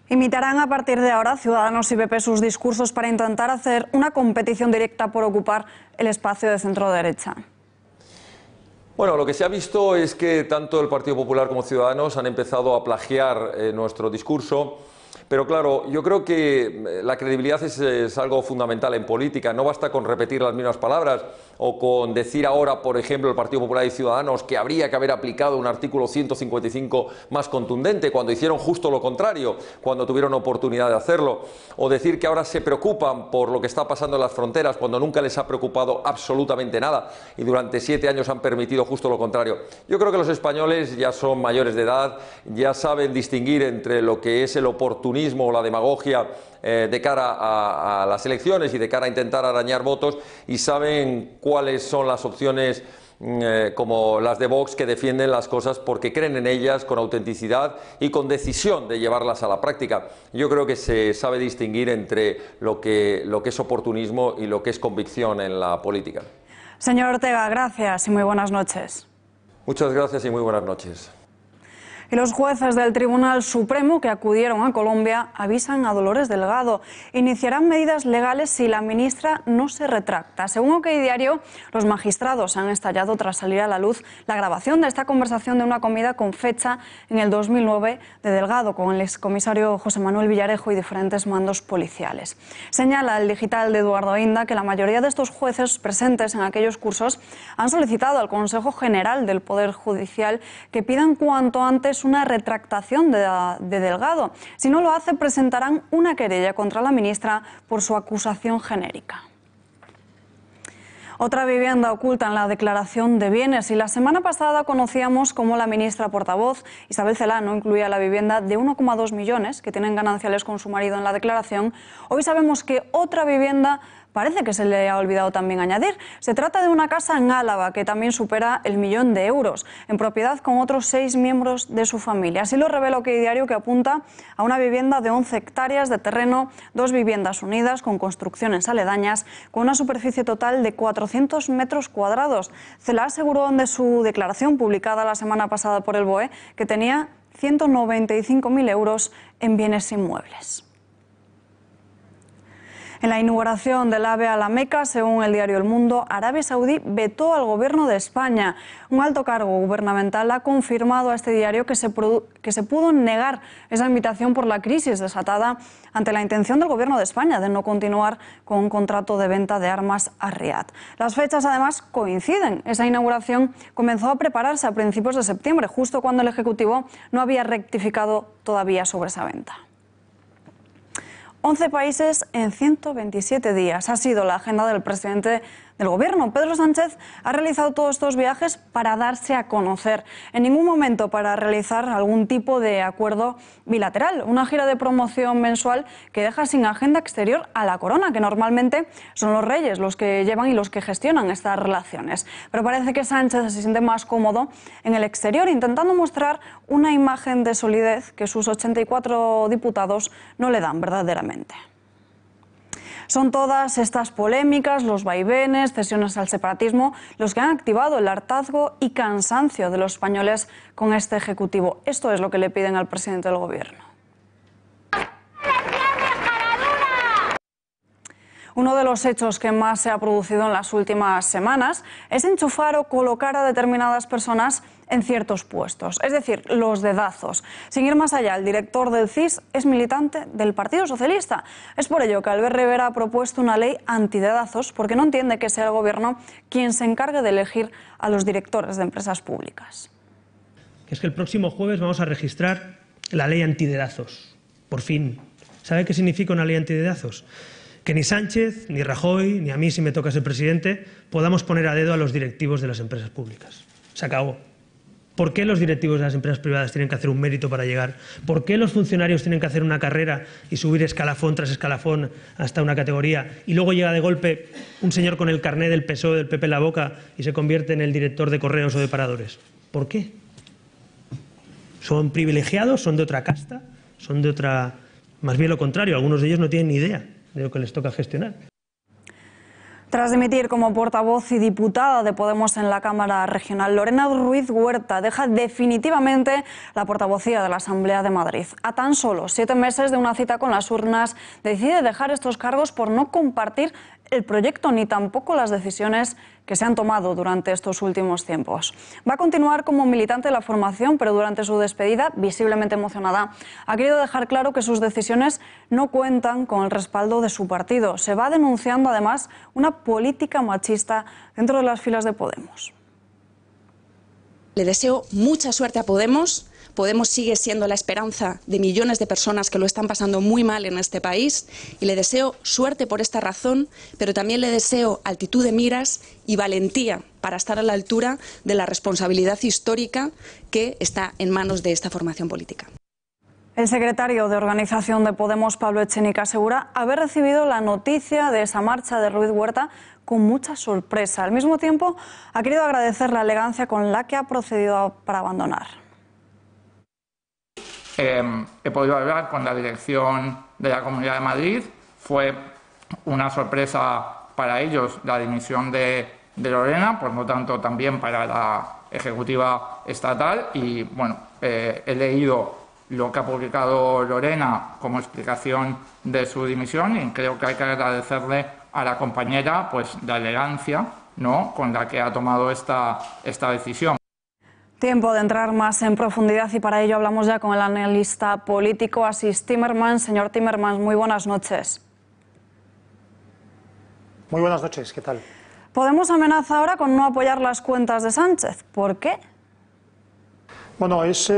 ¿Imitarán a partir de ahora Ciudadanos y PP sus discursos para intentar hacer una competición directa por ocupar el espacio de centro-derecha? Bueno, lo que se ha visto es que tanto el Partido Popular como Ciudadanos han empezado a plagiar nuestro discurso. Pero claro, yo creo que la credibilidad es algo fundamental en política. No basta con repetir las mismas palabras o con decir ahora, por ejemplo, el Partido Popular y Ciudadanos que habría que haber aplicado un artículo 155 más contundente cuando hicieron justo lo contrario, cuando tuvieron oportunidad de hacerlo. O decir que ahora se preocupan por lo que está pasando en las fronteras cuando nunca les ha preocupado absolutamente nada y durante 7 años han permitido justo lo contrario. Yo creo que los españoles ya son mayores de edad, ya saben distinguir entre lo que es el oportunismo o la demagogia de cara a las elecciones y de cara a intentar arañar votos, y saben cuáles son las opciones como las de Vox, que defienden las cosas porque creen en ellas con autenticidad y con decisión de llevarlas a la práctica. Yo creo que se sabe distinguir entre lo que es oportunismo y lo que es convicción en la política. Señor Ortega, gracias y muy buenas noches. Muchas gracias y muy buenas noches. Y los jueces del Tribunal Supremo que acudieron a Colombia avisan a Dolores Delgado. Iniciarán medidas legales si la ministra no se retracta. Según OK Diario, los magistrados han estallado tras salir a la luz la grabación de esta conversación de una comida con fecha en el 2009 de Delgado con el excomisario José Manuel Villarejo y diferentes mandos policiales. Señala el digital de Eduardo Inda que la mayoría de estos jueces presentes en aquellos cursos han solicitado al Consejo General del Poder Judicial que pidan cuanto antes una retractación de Delgado. Si no lo hace, presentarán una querella contra la ministra por su acusación genérica. Otra vivienda oculta en la declaración de bienes, y la semana pasada conocíamos cómo la ministra portavoz Isabel Celaá no incluía la vivienda de 1,2 millones que tienen gananciales con su marido en la declaración. Hoy sabemos que otra vivienda parece que se le ha olvidado también añadir. Se trata de una casa en Álava que también supera el 1.000.000 de euros, en propiedad con otros 6 miembros de su familia. Así lo revela OK Diario, que apunta a una vivienda de 11 hectáreas de terreno, 2 viviendas unidas con construcciones aledañas, con una superficie total de 400 metros cuadrados. Celaá aseguró en su declaración publicada la semana pasada por el BOE que tenía 195.000 euros en bienes inmuebles. En la inauguración del AVE a la Meca, según el diario El Mundo, Arabia Saudí vetó al gobierno de España. Un alto cargo gubernamental ha confirmado a este diario que se pudo negar esa invitación por la crisis desatada ante la intención del gobierno de España de no continuar con un contrato de venta de armas a Riad. Las fechas además coinciden. Esa inauguración comenzó a prepararse a principios de septiembre, justo cuando el Ejecutivo no había rectificado todavía sobre esa venta. 11 países en 127 días. Ha sido la agenda del presidente del Gobierno. Pedro Sánchez ha realizado todos estos viajes para darse a conocer. En ningún momento para realizar algún tipo de acuerdo bilateral. Una gira de promoción mensual que deja sin agenda exterior a la corona, que normalmente son los reyes los que llevan y los que gestionan estas relaciones. Pero parece que Sánchez se siente más cómodo en el exterior, intentando mostrar una imagen de solidez que sus 84 diputados no le dan verdaderamente. Son todas estas polémicas, los vaivenes, cesiones al separatismo, los que han activado el hartazgo y cansancio de los españoles con este Ejecutivo. Esto es lo que le piden al presidente del Gobierno. Uno de los hechos que más se ha producido en las últimas semanas es enchufar o colocar a determinadas personas en ciertos puestos, es decir, los dedazos. Sin ir más allá, el director del CIS es militante del Partido Socialista. Es por ello que Albert Rivera ha propuesto una ley antidedazos, porque no entiende que sea el Gobierno quien se encargue de elegir a los directores de empresas públicas. Es que el próximo jueves vamos a registrar la ley antidedazos. Por fin. ¿Sabe qué significa una ley antidedazos? Que ni Sánchez, ni Rajoy, ni a mí, si me toca ser presidente, podamos poner a dedo a los directivos de las empresas públicas. Se acabó. ¿Por qué los directivos de las empresas privadas tienen que hacer un mérito para llegar? ¿Por qué los funcionarios tienen que hacer una carrera y subir escalafón tras escalafón hasta una categoría y luego llega de golpe un señor con el carné del PSOE, del PP en la boca y se convierte en el director de correos o de paradores? ¿Por qué? ¿Son privilegiados? ¿Son de otra casta? ¿Son de otra...? Más bien lo contrario, algunos de ellos no tienen ni idea de lo que les toca gestionar. Tras dimitir como portavoz y diputada de Podemos en la Cámara Regional, Lorena Ruiz Huerta deja definitivamente la portavocía de la Asamblea de Madrid. A tan solo 7 meses de una cita con las urnas, decide dejar estos cargos por no compartir el proyecto ni tampoco las decisiones que se han tomado durante estos últimos tiempos. Va a continuar como militante de la formación, pero durante su despedida, visiblemente emocionada, ha querido dejar claro que sus decisiones no cuentan con el respaldo de su partido. Se va denunciando además una política machista dentro de las filas de Podemos. Le deseo mucha suerte a Podemos. Podemos sigue siendo la esperanza de millones de personas que lo están pasando muy mal en este país y le deseo suerte por esta razón, pero también le deseo altitud de miras y valentía para estar a la altura de la responsabilidad histórica que está en manos de esta formación política. El secretario de Organización de Podemos, Pablo Echenique, asegura haber recibido la noticia de esa marcha de Ruiz Huerta con mucha sorpresa. Al mismo tiempo, ha querido agradecer la elegancia con la que ha procedido para abandonar. He podido hablar con la dirección de la Comunidad de Madrid. Fue una sorpresa para ellos la dimisión de Lorena, por lo tanto también para la Ejecutiva Estatal. Y bueno, he leído lo que ha publicado Lorena como explicación de su dimisión y creo que hay que agradecerle a la compañera pues la elegancia, ¿no?, con la que ha tomado esta decisión. Tiempo de entrar más en profundidad y para ello hablamos ya con el analista político Asís Timmermans. Señor Timmermans, muy buenas noches. Muy buenas noches, ¿qué tal? Podemos amenaza ahora con no apoyar las cuentas de Sánchez. ¿Por qué? Bueno, es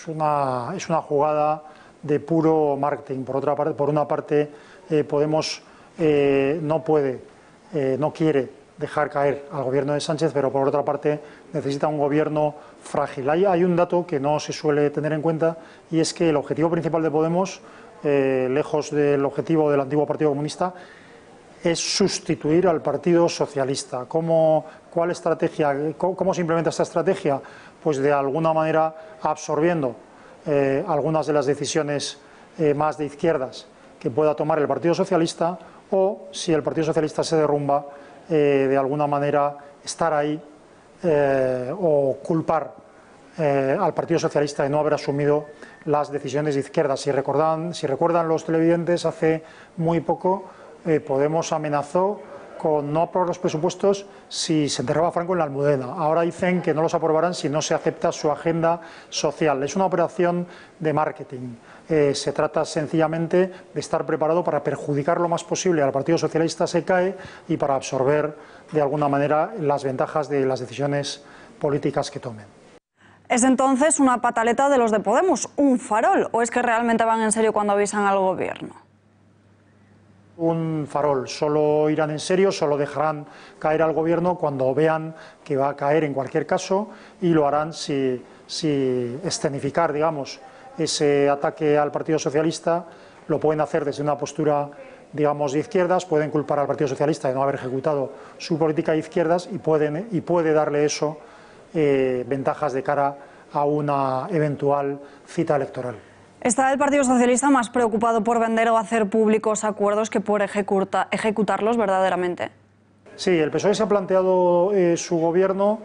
una jugada de puro marketing. Por una parte, Podemos no quiere dejar caer al gobierno de Sánchez, pero por otra parte necesita un gobierno frágil. Hay un dato que no se suele tener en cuenta y es que el objetivo principal de Podemos, lejos del objetivo del antiguo Partido Comunista, es sustituir al Partido Socialista. ¿Cómo se implementa esta estrategia? Pues de alguna manera absorbiendo algunas de las decisiones más de izquierdas que pueda tomar el Partido Socialista, o si el Partido Socialista se derrumba, de alguna manera estar ahí o culpar al Partido Socialista de no haber asumido las decisiones de izquierda. Si recuerdan los televidentes, hace muy poco Podemos amenazó con no aprobar los presupuestos si se enterraba a Franco en la Almudena. Ahora dicen que no los aprobarán si no se acepta su agenda social. Es una operación de marketing. Se trata sencillamente de estar preparado para perjudicar lo más posible al Partido Socialista se cae y para absorber de alguna manera las ventajas de las decisiones políticas que tomen. ¿Es entonces una pataleta de los de Podemos, un farol, o es que realmente van en serio cuando avisan al gobierno? Un farol, solo irán en serio, solo dejarán caer al gobierno cuando vean que va a caer en cualquier caso, y lo harán si escenificar, digamos, ese ataque al Partido Socialista. Lo pueden hacer desde una postura, digamos, de izquierdas, pueden culpar al Partido Socialista de no haber ejecutado su política de izquierdas y puede darle eso ventajas de cara a una eventual cita electoral. ¿Está el Partido Socialista más preocupado por vender o hacer públicos acuerdos que por ejecutarlos verdaderamente? Sí, el PSOE se ha planteado su gobierno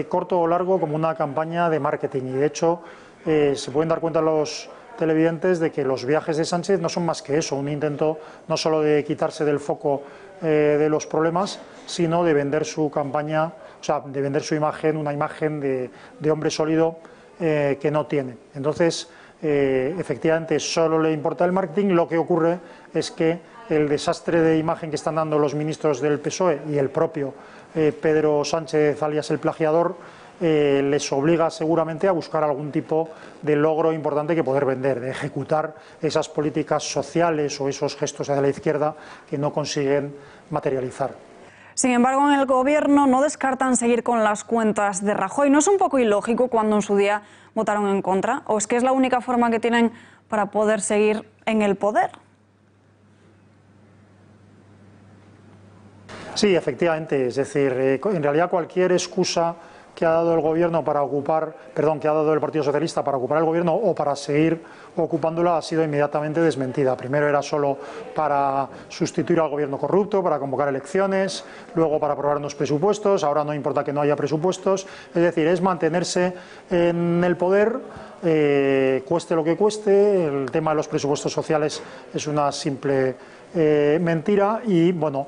corto o largo como una campaña de marketing y de hecho se pueden dar cuenta los televidentes de que los viajes de Sánchez no son más que eso, un intento no solo de quitarse del foco de los problemas, sino de vender su campaña, o sea, de vender su imagen, una imagen de hombre sólido que no tiene. Entonces, efectivamente, solo le importa el marketing. Lo que ocurre es que el desastre de imagen que están dando los ministros del PSOE y el propio Pedro Sánchez, alias el plagiador, les obliga seguramente a buscar algún tipo de logro importante que poder vender, de ejecutar esas políticas sociales o esos gestos hacia la izquierda que no consiguen materializar. Sin embargo, en el Gobierno no descartan seguir con las cuentas de Rajoy. ¿No es un poco ilógico cuando en su día votaron en contra? ¿O es que es la única forma que tienen para poder seguir en el poder? Sí, efectivamente. Es decir, en realidad cualquier excusa que ha dado el Gobierno para ocupar, que ha dado el Partido Socialista para ocupar el Gobierno o para seguir ocupándola ha sido inmediatamente desmentida. Primero era solo para sustituir al Gobierno corrupto, para convocar elecciones, luego para aprobar unos presupuestos, ahora no importa que no haya presupuestos. Es decir, es mantenerse en el poder, cueste lo que cueste. El tema de los presupuestos sociales es una simple mentira y, bueno,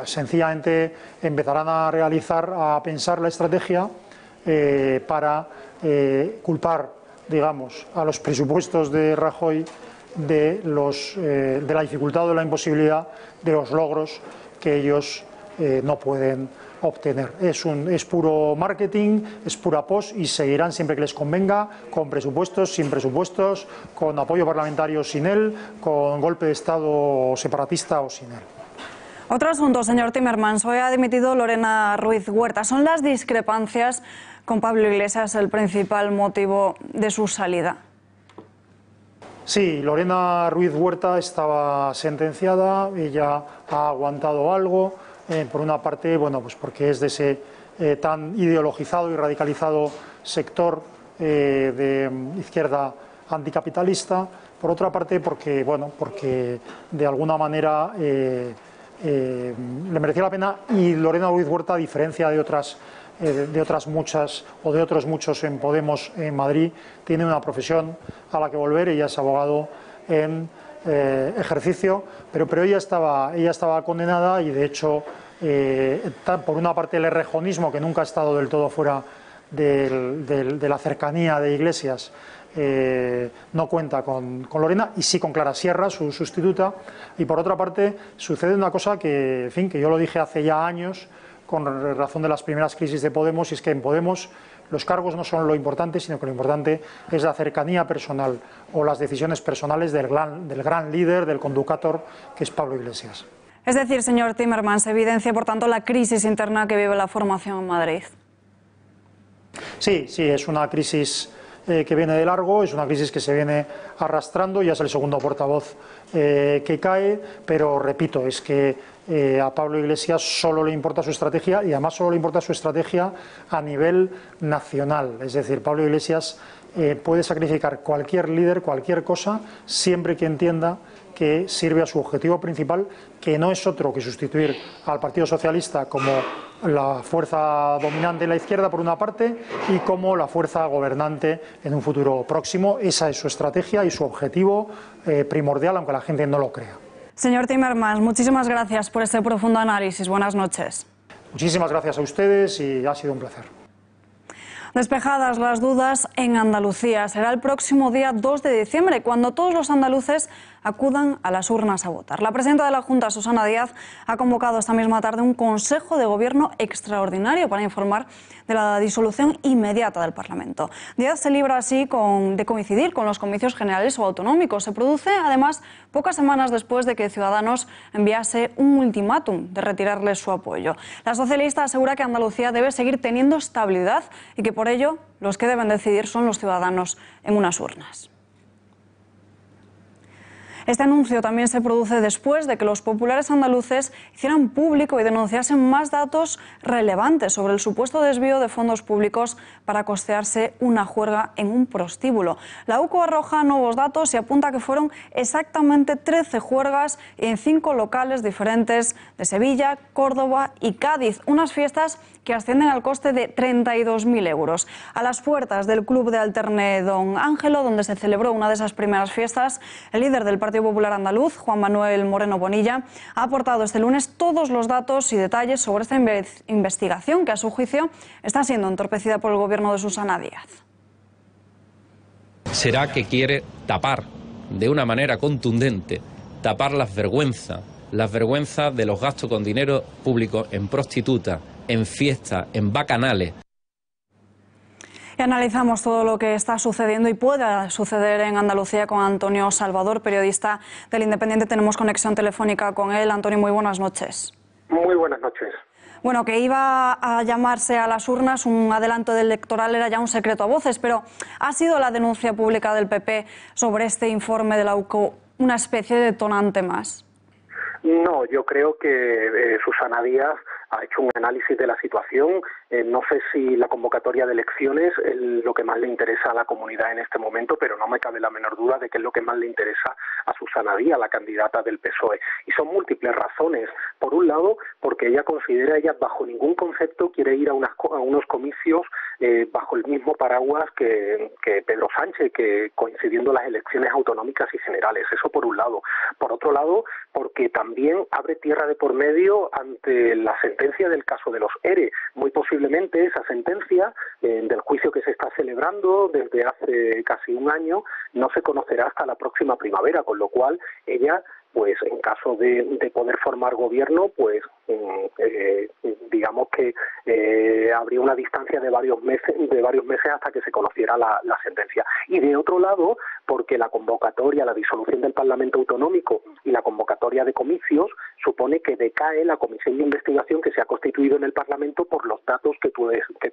sencillamente empezarán a pensar la estrategia para culpar, digamos, a los presupuestos de Rajoy de la dificultad o de la imposibilidad de los logros que ellos no pueden obtener. Es puro marketing, es pura pos y seguirán siempre que les convenga, con presupuestos, sin presupuestos, con apoyo parlamentario sin él, con golpe de Estado separatista o sin él. Otro asunto, señor Timmermans. Hoy ha dimitido Lorena Ruiz Huerta. ¿Son las discrepancias con Pablo Iglesias el principal motivo de su salida? Sí, Lorena Ruiz Huerta estaba sentenciada, ella ha aguantado algo. Por una parte, bueno, pues porque es de ese tan ideologizado y radicalizado sector de izquierda anticapitalista. Por otra parte, porque de alguna manera le merecía la pena, y Lorena Ruiz Huerta, a diferencia de otras muchas o de otros muchos en Podemos en Madrid, tiene una profesión a la que volver. Ella es abogado en ejercicio, pero ella estaba condenada y, de hecho, por una parte el errejonismo, que nunca ha estado del todo fuera de la cercanía de Iglesias, no cuenta con Lorena, y sí con Clara Sierra, su sustituta. Y por otra parte sucede una cosa que, en fin, que yo lo dije hace ya años con razón de las primeras crisis de Podemos, y es que en Podemos los cargos no son lo importante, sino que lo importante es la cercanía personal o las decisiones personales del gran líder, del conductor, que es Pablo Iglesias. Es decir, señor Timmermans, evidencia, por tanto, la crisis interna que vive la formación en Madrid. Sí, es una crisis que viene de largo, es una crisis que se viene arrastrando. Ya es el segundo portavoz que cae, pero repito, es que a Pablo Iglesias solo le importa su estrategia, y además solo le importa su estrategia a nivel nacional. Es decir, Pablo Iglesias puede sacrificar cualquier líder, cualquier cosa, siempre que entienda que sirve a su objetivo principal, que no es otro que sustituir al Partido Socialista como la fuerza dominante en la izquierda, por una parte, y como la fuerza gobernante en un futuro próximo. Esa es su estrategia y su objetivo primordial, aunque la gente no lo crea. Señor Timmermans, muchísimas gracias por este profundo análisis. Buenas noches. Muchísimas gracias a ustedes y ha sido un placer. Despejadas las dudas en Andalucía. Será el próximo día 2 de diciembre cuando todos los andaluces acudan a las urnas a votar. La presidenta de la Junta, Susana Díaz, ha convocado esta misma tarde un Consejo de Gobierno extraordinario para informar de la disolución inmediata del Parlamento. Díaz se libra así de coincidir con los comicios generales o autonómicos. Se produce, además, pocas semanas después de que Ciudadanos enviase un ultimátum de retirarle su apoyo. La socialista asegura que Andalucía debe seguir teniendo estabilidad y que por ello los que deben decidir son los ciudadanos en unas urnas. Este anuncio también se produce después de que los populares andaluces hicieran público y denunciasen más datos relevantes sobre el supuesto desvío de fondos públicos para costearse una juerga en un prostíbulo. La UCO arroja nuevos datos y apunta que fueron exactamente 13 juergas en 5 locales diferentes de Sevilla, Córdoba y Cádiz. Unas fiestas que ascienden al coste de 32.000 euros. A las puertas del Club de Alterne Don Ángelo, donde se celebró una de esas primeras fiestas, el líder del Partido Popular Andaluz, Juan Manuel Moreno Bonilla, ha aportado este lunes todos los datos y detalles sobre esta investigación que, a su juicio, está siendo entorpecida por el gobierno de Susana Díaz. ¿Será que quiere tapar de una manera contundente, tapar las vergüenzas de los gastos con dinero público en prostitutas, en fiestas, en bacanales? Y analizamos todo lo que está sucediendo y pueda suceder en Andalucía con Antonio Salvador, periodista del Independiente. Tenemos conexión telefónica con él. Antonio, muy buenas noches. Muy buenas noches. Bueno, que iba a llamarse a las urnas un adelanto electoral era ya un secreto a voces, pero ¿ha sido la denuncia pública del PP sobre este informe de la UCO una especie de detonante más? No, yo creo que Susana Díaz ha hecho un análisis de la situación. No sé si la convocatoria de elecciones es lo que más le interesa a la comunidad en este momento, pero no me cabe la menor duda de que es lo que más le interesa a Susana Díaz, la candidata del PSOE. Y son múltiples razones. Por un lado, porque ella bajo ningún concepto quiere ir a unos comicios bajo el mismo paraguas que Pedro Sánchez, que coincidiendo las elecciones autonómicas y generales. Eso por un lado. Por otro lado, porque también abre tierra de por medio ante la sentencia del caso de los ERE. Muy posiblemente esa sentencia del juicio que se está celebrando desde hace casi un año no se conocerá hasta la próxima primavera, con lo cual ella, pues en caso de poder formar gobierno, pues digamos que habría una distancia de varios meses hasta que se conociera la sentencia. Y de otro lado, porque la convocatoria, la disolución del Parlamento Autonómico y la convocatoria de comicios supone que decae la comisión de investigación que se ha constituido en el Parlamento por los datos que tú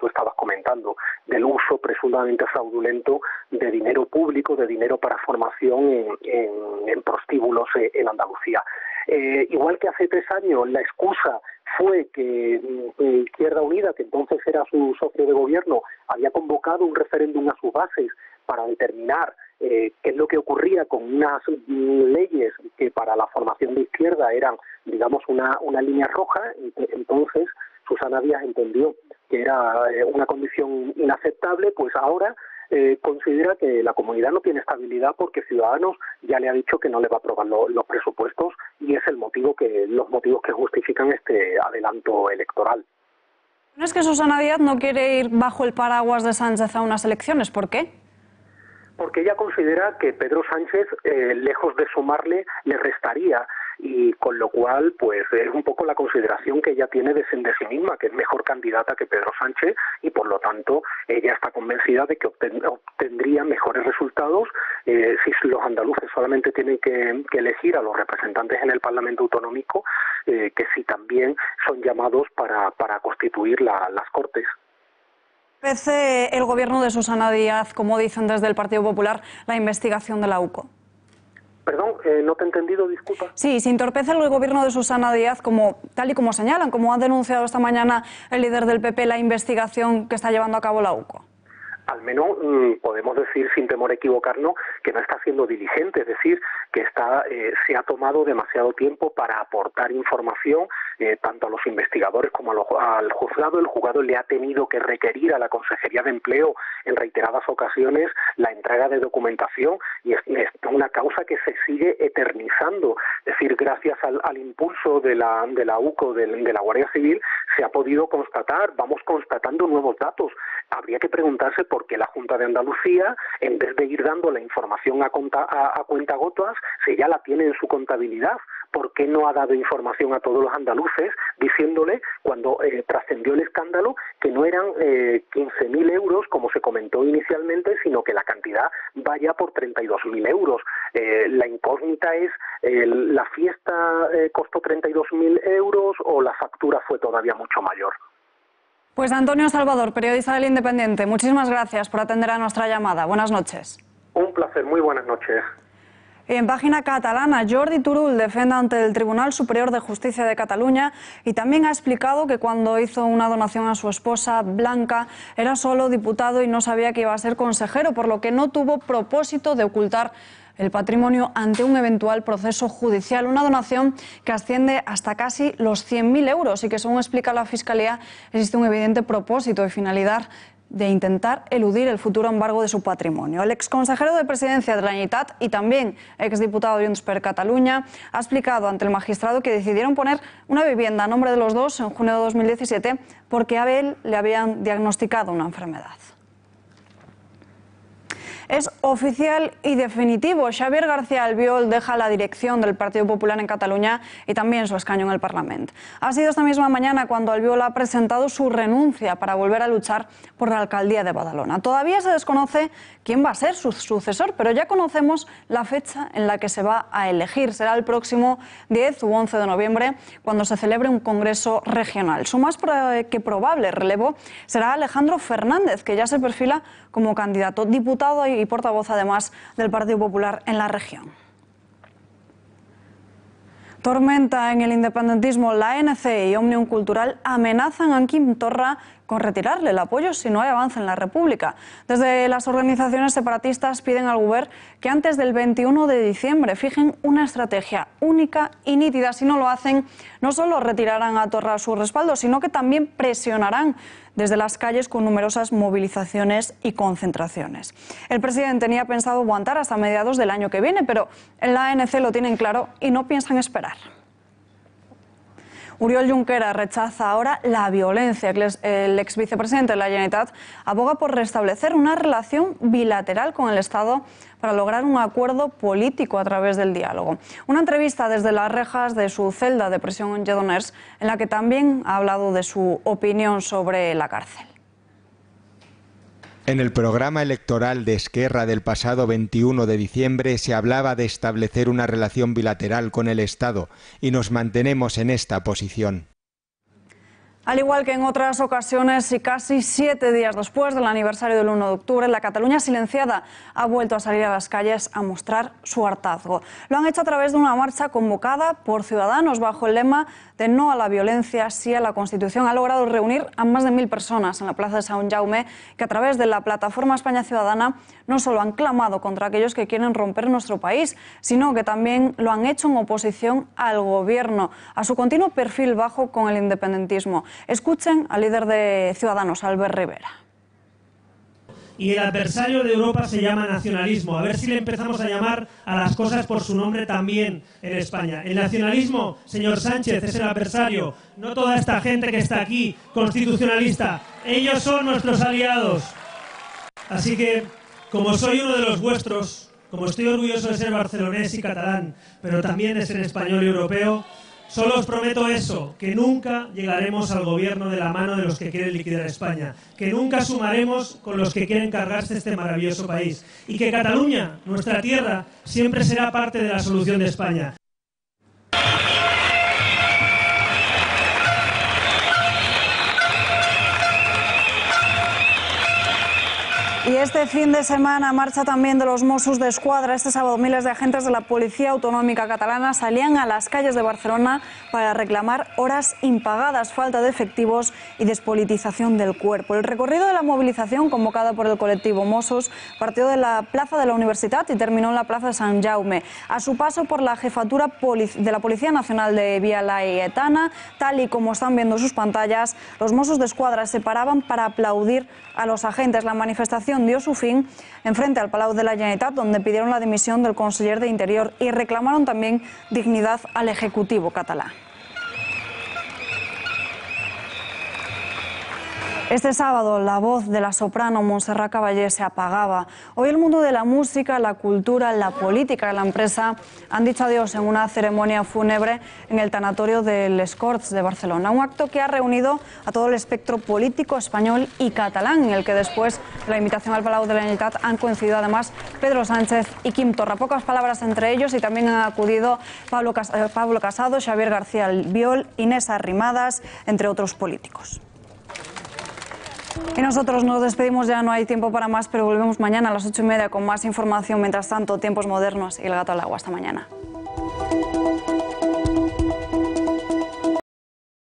estabas comentando, del uso presuntamente fraudulento de dinero público, de dinero para formación en prostíbulos en Andalucía. Igual que hace 3 años la excusa fue que Izquierda Unida, que entonces era su socio de gobierno, había convocado un referéndum a sus bases para determinar qué es lo que ocurría con unas leyes que para la formación de izquierda eran, digamos, una línea roja. Entonces Susana Díaz entendió que era una condición inaceptable, pues ahora considera que la comunidad no tiene estabilidad porque Ciudadanos ya le ha dicho que no le va a aprobar los presupuestos, y es los motivos que justifican este adelanto electoral. ¿No es que Susana Díaz no quiere ir bajo el paraguas de Sánchez a unas elecciones? ¿Por qué? Porque ella considera que Pedro Sánchez, lejos de sumarle, le restaría, y con lo cual pues es un poco la consideración que ella tiene de sí misma, que es mejor candidata que Pedro Sánchez, y por lo tanto ella está convencida de que obtendría mejores resultados si los andaluces solamente tienen que elegir a los representantes en el Parlamento Autonómico, que si también son llamados para constituir las Cortes. ¿Parece el gobierno de Susana Díaz, como dicen desde el Partido Popular, la investigación de la UCO? Perdón, no te he entendido, disculpa. Sí, se entorpece el gobierno de Susana Díaz, tal y como señalan, como ha denunciado esta mañana el líder del PP, la investigación que está llevando a cabo la UCO. Al menos podemos decir, sin temor a equivocarnos, que no está siendo diligente, es decir, que se ha tomado demasiado tiempo para aportar información tanto a los investigadores como al juzgado. El juzgado le ha tenido que requerir a la Consejería de Empleo en reiteradas ocasiones la entrega de documentación, y es una causa que se sigue eternizando. Es decir, gracias al impulso de la UCO, de la Guardia Civil, se ha podido vamos constatando nuevos datos. Habría que preguntarse por qué la Junta de Andalucía, en vez de ir dando la información a cuentagotas, si ya la tiene en su contabilidad, ¿por qué no ha dado información a todos los andaluces diciéndole, cuando trascendió el escándalo, que no eran 15.000 euros, como se comentó inicialmente, sino que la cantidad vaya por 32.000 euros? La incógnita es, ¿la fiesta costó 32.000 euros o la factura fue todavía mucho mayor? Pues Antonio Salvador, periodista del Independiente, muchísimas gracias por atender a nuestra llamada. Buenas noches. Un placer, muy buenas noches. En página catalana, Jordi Turull defiende ante el Tribunal Superior de Justicia de Cataluña y también ha explicado que cuando hizo una donación a su esposa, Blanca, era solo diputado y no sabía que iba a ser consejero, por lo que no tuvo propósito de ocultar el patrimonio ante un eventual proceso judicial. Una donación que asciende hasta casi los 100.000 euros y que, según explica la Fiscalía, existe un evidente propósito y finalidad de intentar eludir el futuro embargo de su patrimonio. El exconsejero de Presidencia de la Generalitat y también exdiputado de Junts per Catalunya ha explicado ante el magistrado que decidieron poner una vivienda a nombre de los dos en junio de 2017 porque a él le habían diagnosticado una enfermedad. Es oficial y definitivo. Xavier García Albiol deja la dirección del Partido Popular en Cataluña y también su escaño en el Parlamento. Ha sido esta misma mañana cuando Albiol ha presentado su renuncia para volver a luchar por la alcaldía de Badalona. Todavía se desconoce quién va a ser su sucesor, pero ya conocemos la fecha en la que se va a elegir. Será el próximo 10 u 11 de noviembre, cuando se celebre un congreso regional. Su más que probable relevo será Alejandro Fernández, que ya se perfila como candidato, diputado y portavoz además del Partido Popular en la región. Tormenta en el independentismo. La ANC y Òmnium Cultural amenazan a Quim Torra con retirarle el apoyo si no hay avance en la República. Desde las organizaciones separatistas piden al Govern que antes del 21 de diciembre fijen una estrategia única y nítida. Si no lo hacen, no solo retirarán a Torra su respaldo, sino que también presionarán desde las calles con numerosas movilizaciones y concentraciones. El presidente tenía pensado aguantar hasta mediados del año que viene, pero en la ANC lo tienen claro y no piensan esperar. Oriol Junqueras rechaza ahora la violencia. El ex vicepresidente de la Generalitat aboga por restablecer una relación bilateral con el Estado para lograr un acuerdo político a través del diálogo. Una entrevista desde las rejas de su celda de prisión en Lledoners, en la que también ha hablado de su opinión sobre la cárcel. En el programa electoral de Esquerra del pasado 21 de diciembre se hablaba de establecer una relación bilateral con el Estado y nos mantenemos en esta posición. Al igual que en otras ocasiones y casi 7 días después del aniversario del 1 de octubre, la Cataluña silenciada ha vuelto a salir a las calles a mostrar su hartazgo. Lo han hecho a través de una marcha convocada por Ciudadanos bajo el lema de no a la violencia, sí a la Constitución. Ha logrado reunir a más de 1000 personas en la plaza de Sant Jaume, que a través de la plataforma España Ciudadana no solo han clamado contra aquellos que quieren romper nuestro país, sino que también lo han hecho en oposición al gobierno, a su continuo perfil bajo con el independentismo. Escuchen al líder de Ciudadanos, Albert Rivera. Y el adversario de Europa se llama nacionalismo. A ver si le empezamos a llamar a las cosas por su nombre también en España. El nacionalismo, señor Sánchez, es el adversario, no toda esta gente que está aquí, constitucionalista. Ellos son nuestros aliados. Así que, como soy uno de los vuestros, como estoy orgulloso de ser barcelonés y catalán, pero también de ser español y europeo, solo os prometo eso, que nunca llegaremos al gobierno de la mano de los que quieren liquidar España, que nunca sumaremos con los que quieren cargarse este maravilloso país y que Cataluña, nuestra tierra, siempre será parte de la solución de España. Y este fin de semana marcha también de los Mossos d'Esquadra. Este sábado miles de agentes de la Policía Autonómica Catalana salían a las calles de Barcelona para reclamar horas impagadas, falta de efectivos y despolitización del cuerpo. El recorrido de la movilización convocada por el colectivo Mossos partió de la Plaza de la Universitat y terminó en la Plaza de Sant Jaume. A su paso por la jefatura de la Policía Nacional de Via Laietana, tal y como están viendo sus pantallas, los Mossos d'Esquadra se paraban para aplaudir a los agentes. La manifestación dio su fin enfrente al Palau de la Generalitat, donde pidieron la dimisión del conseller de Interior y reclamaron también dignidad al Ejecutivo catalán. Este sábado la voz de la soprano Montserrat Caballé se apagaba. Hoy el mundo de la música, la cultura, la política y la empresa han dicho adiós en una ceremonia fúnebre en el tanatorio de Les Corts de Barcelona. Un acto que ha reunido a todo el espectro político español y catalán, en el que después de la invitación al Palau de la Generalitat han coincidido además Pedro Sánchez y Quim Torra. Pocas palabras entre ellos y también han acudido Pablo Casado, Xavier García Albiol, Inés Arrimadas, entre otros políticos. Y nosotros nos despedimos, ya no hay tiempo para más, pero volvemos mañana a las 8:30 con más información. Mientras tanto, tiempos modernos y el gato al agua. Hasta mañana.